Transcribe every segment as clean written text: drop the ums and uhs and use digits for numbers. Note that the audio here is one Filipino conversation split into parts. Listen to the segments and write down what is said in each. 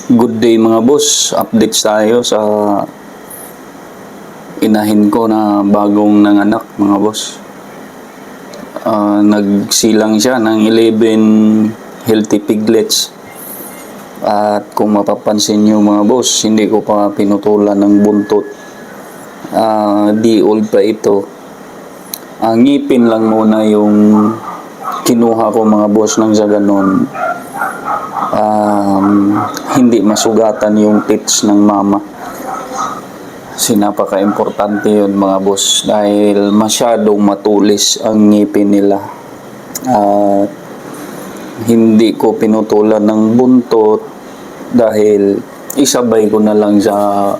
Good day mga boss, updates tayo sa inahin ko na bagong nanganak mga boss. Nagsilang siya ng 11 healthy piglets. At kung mapapansin nyo mga boss, hindi ko pa pinutulan ng buntot. Di old pa ito. Ang ngipin lang muna yung kinuha ko mga boss nang sa ganon. Hindi masugatan yung tits ng mama. Kasi napaka-importante yun mga boss dahil masyadong matulis ang ngipin nila. Hindi ko pinutulan ng buntot dahil isabay ko na lang sa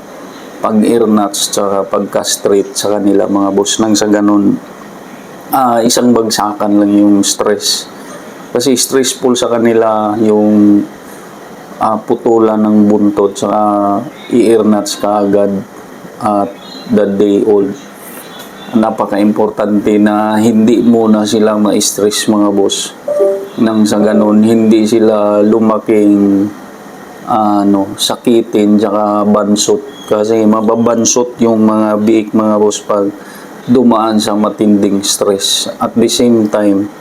pag-ear nuts tsaka pag-castrate sa kanila mga boss. Nang sa ganun, isang bagsakan lang yung stress. Kasi stressful sa kanila yung putulan ng buntot sa ear nuts kaagad at the day old. Napaka-importante na hindi muna sila ma-stress mga boss. Nang sa ganun, hindi sila lumaking sakitin tsaka bansot. Kasi mababansot yung mga biik mga boss pag dumaan sa matinding stress. At the same time,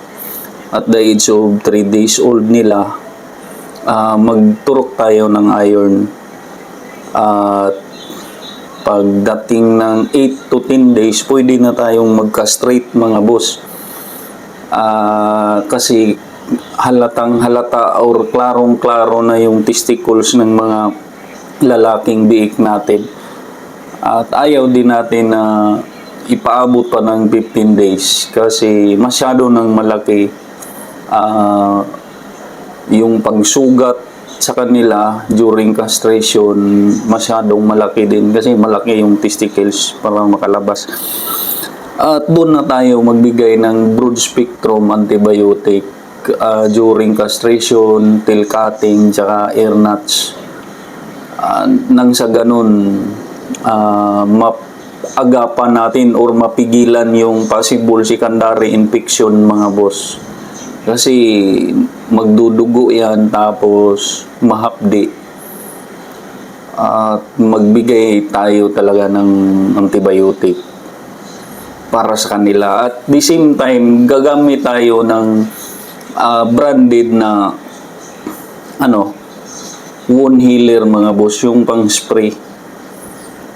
at the age of 3 days old nila, magturok tayo ng iron. At pagdating ng 8 to 10 days, pwede na tayong mag-castrate mga boss. Kasi halatang halata or klarong-klaro na yung testicles ng mga lalaking biik natin. At ayaw din natin na ipaabot pa ng 15 days kasi masyado nang malaki yung pagsugat sa kanila during castration. Masyadong malaki din kasi malaki yung testicles para makalabas. At doon na tayo magbigay ng broad spectrum antibiotic during castration, tail cutting, tsaka ear nuts. Nang sa ganun, agapan natin or mapigilan yung possible secondary infection mga boss. Kasi magdudugo yan tapos mahapdi. At magbigay tayo talaga ng antibiotic para sa kanila. At the same time, gagamit tayo ng branded na wound healer mga boss, yung pang spray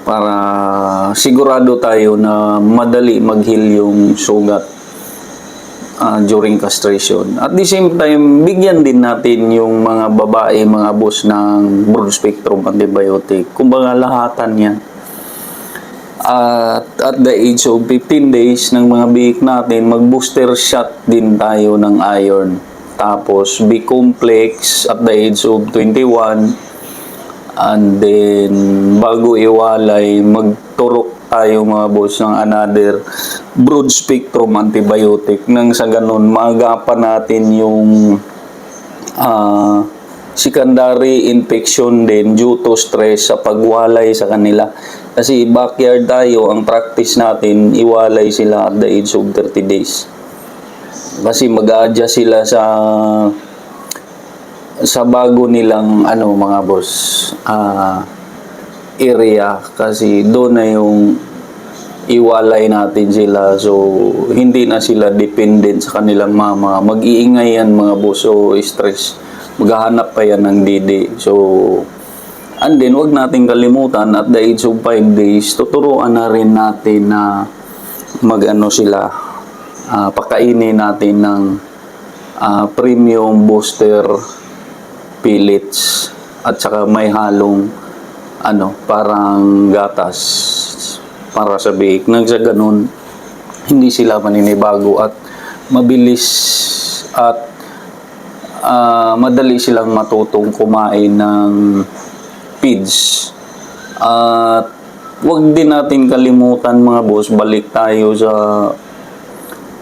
para sigurado tayo na madali mag-heal yung sugat during castration. At the same time, bigyan din natin yung mga babae, mga boss, ng broad spectrum antibiotic. Kumbaga lahatan yan. At the age of 15 days ng mga biik natin, mag-booster shot din tayo ng iron. Tapos B-complex at the age of 21. And then, bago iwalay, magturok tayo mga boss ng another broad spectrum antibiotic. Nang sa ganun, maagapan natin yung secondary infection din due to stress sa pagwalay sa kanila. Kasi backyard tayo, ang practice natin, iwalay sila at the age of 30 days. Kasi mag-a-adjust sila sa bago nilang mga boss area, kasi doon na yung iwalay natin sila. So hindi na sila dependent sa kanilang mama. Mag-iingay yan mga boss, so stress, maghahanap pa yan ng didi. So and then wag natin kalimutan, at the age of 5 days tuturuan na rin natin na sila, pakainin natin ng premium booster pellets at saka may halong parang gatas para sa biik. Nang sa ganun, hindi sila maninibago at mabilis at madali silang matutong kumain ng feeds. At wag din natin kalimutan mga boss, balik tayo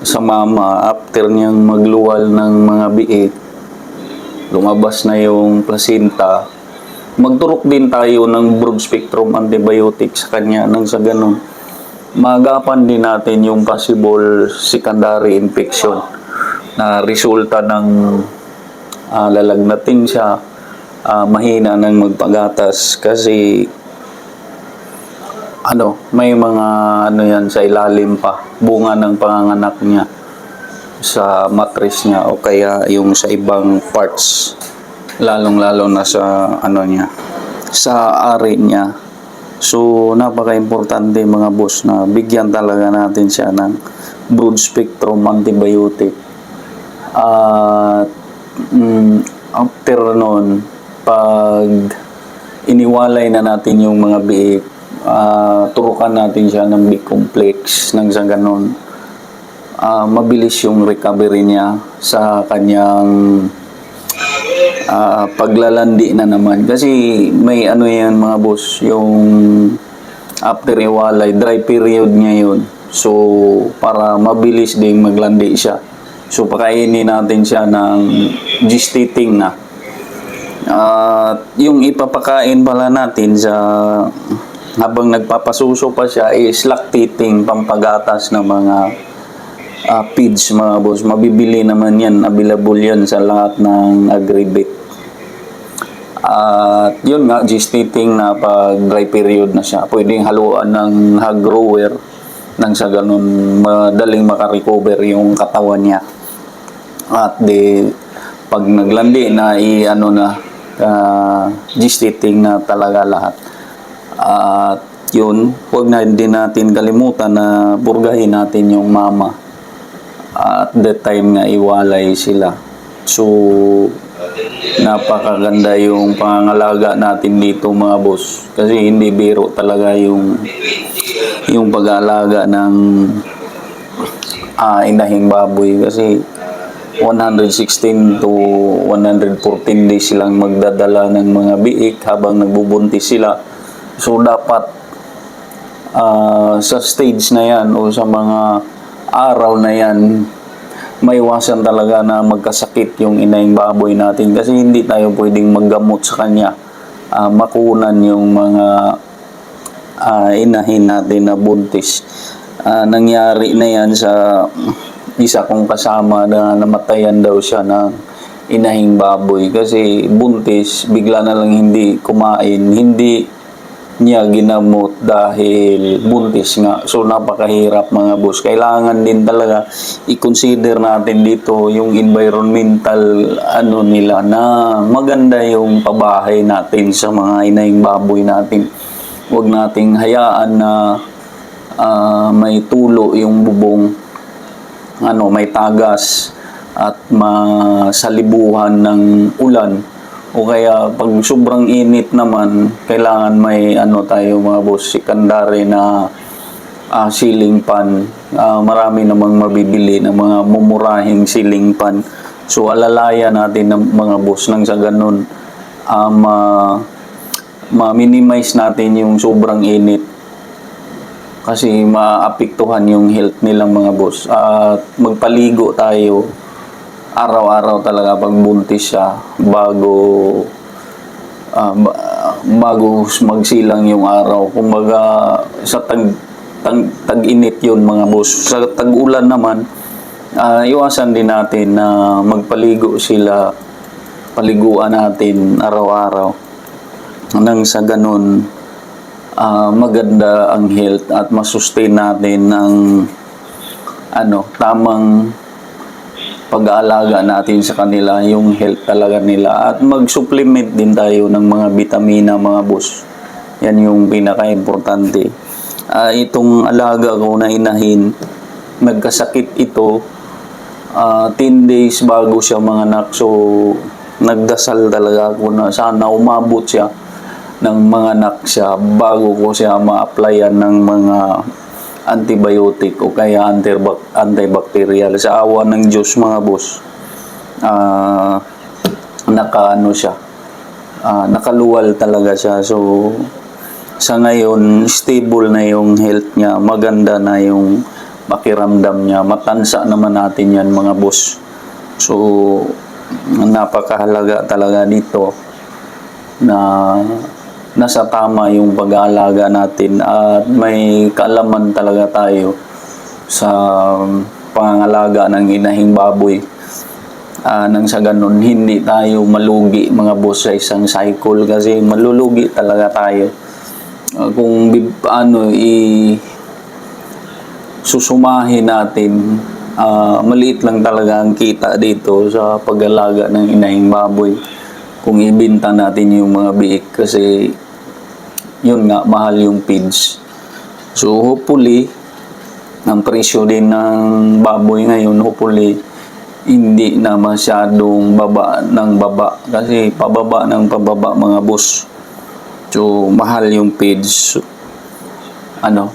sa mama after niyang magluwal ng mga biik, lumabas na yung placenta, magturok din tayo ng broad spectrum antibiotic sa kanya. Nang sa ganun, maagapan din natin yung possible secondary infection na resulta ng lalagnatin siya mahina ng magpagatas kasi may mga yan sa ilalim pa, bunga ng panganganak niya sa mattress niya o kaya yung sa ibang parts, lalong-lalo na sa niya, sa ari niya. So napaka-importante mga boss na bigyan talaga natin siya ng broad spectrum antibiotic. At after nun, pag iniwalay na natin yung mga biik, turukan natin siya ng B-complex nang sa ganun mabilis yung recovery niya sa kanyang paglalandi na naman. Kasi may yan mga boss, yung after iwalay, dry period niya yun. So para mabilis ding maglandi siya, so pakainin natin siya ng gestating na. At yung ipapakain pala natin sa habang nagpapasuso pa siya is lactating, pampagatas ng mga feeds mga boss. Mabibili naman yan, available yan sa lahat ng Agribit. At yun nga, gestating na pag dry period na siya, pwedeng haluan ng hog grower nang sa ganun madaling makarecover yung katawan niya. At pag naglandi na gestating na talaga lahat. At yun, huwag na din natin kalimutan na purgahin natin yung mama at that time nga iwalay sila. So napakaganda yung pangangalaga natin dito mga boss, kasi hindi biro talaga yung pag-aalaga ng inahing baboy, kasi 116 to 114 days silang magdadala ng mga biik habang nagbubuntis sila. So dapat sa stage na yan o sa mga araw na yan, maiwasan talaga na magkasakit yung inahing baboy natin, kasi hindi tayo pwedeng maggamot sa kanya. Makunan yung mga inahin natin na buntis. Nangyari na yan sa isa kong kasama na namatayan daw siya ng inahing baboy kasi buntis, bigla na lang hindi kumain, hindi niya ginamot dahil buntis nga. So napakahirap mga boss. Kailangan din talaga i-consider natin dito yung environmental nila, na maganda yung pabahay natin sa mga inahing baboy natin. Huwag nating hayaan na may tulo yung bubong, may tagas at masalibuhan ng ulan. O kaya pag sobrang init naman, kailangan may tayo mga boss, secondary na ceiling fan. Marami namang mabibili ng mga mumurahing ceiling fan. So alalaya natin ng mga boss nang sa ganun ma-minimize natin yung sobrang init, kasi maapektuhan yung health nilang mga boss. At magpaligo tayo araw-araw talaga pag buntis siya bago magsilang yung araw. Kumbaga sa tag-init yun mga boss. Sa tag-ulan naman, iwasan din natin na magpaligo sila, paliguan natin araw-araw nang sa ganun maganda ang health at masustain natin ng tamang pag-aalaga natin sa kanila, yung health talaga nila. At mag-supplement din tayo ng mga vitamina mga boss. Yan yung pinaka-importante. Itong alaga ko na inahin, nagkasakit ito 10 days bago siya manganak. So nagdasal talaga ako na sana umabot siya ng manganak siya bago ko siya ma-applyan ng mga antibiotic o kaya antibacterial. Sa awa ng Diyos mga boss, nakaluwal talaga siya. So sa ngayon, stable na yung health niya, maganda na yung pakiramdam niya, matansa naman natin yan mga boss. So napakahalaga talaga dito na nasa tama yung pag-aalaga natin at may kaalaman talaga tayo sa pangangalaga ng inahing baboy. Nang sa ganun, hindi tayo malugi mga boss sa isang cycle kasi malulugi talaga tayo. Kung susumahin natin, maliit lang talaga ang kita dito sa pag-alaga ng inahing baboy. Kung ibenta natin yung mga biik kasi yun nga, mahal yung feeds. So hopefully, ang presyo din ng baboy ngayon, hopefully, hindi na masyadong baba ng baba kasi pababa ng pababa mga boss. So mahal yung feeds.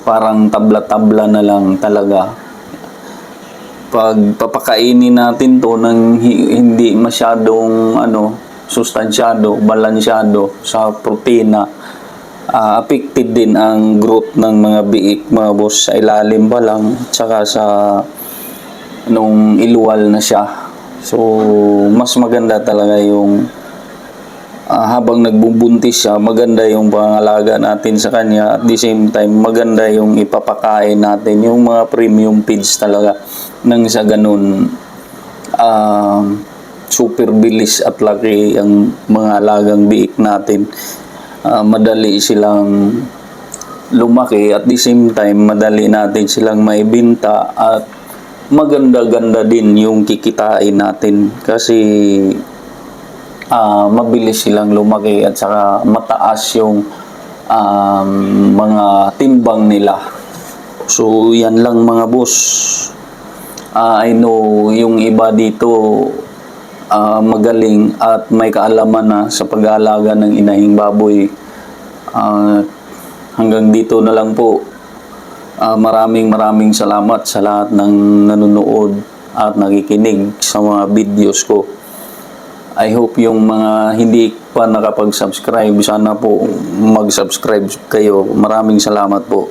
Parang tabla-tabla na lang talaga. Pag papakainin natin to ng hindi masyadong sustansyado, balansyado sa protina, affected din ang growth ng mga biik mga boss sa ilalim pa lang tsaka sa nung iluwal na siya. So mas maganda talaga yung habang nagbubuntis siya, maganda yung pangalaga natin sa kanya. At the same time, maganda yung ipapakain natin, yung mga premium feeds talaga. Nang sa ganun, super bilis at laki ang mga alagang biik natin. Madali silang lumaki at the same time, madali natin silang maibenta at maganda-ganda din yung kikitain natin kasi mabilis silang lumaki at saka mataas yung mga timbang nila. So yan lang mga boss. I know yung iba dito magaling at may kaalaman na sa pag-aalaga ng inahing baboy. Hanggang dito na lang po. Maraming salamat sa lahat ng nanonood at nakikinig sa mga videos ko. I hope yung mga hindi pa nakapag-subscribe, sana po mag-subscribe kayo. Maraming salamat po.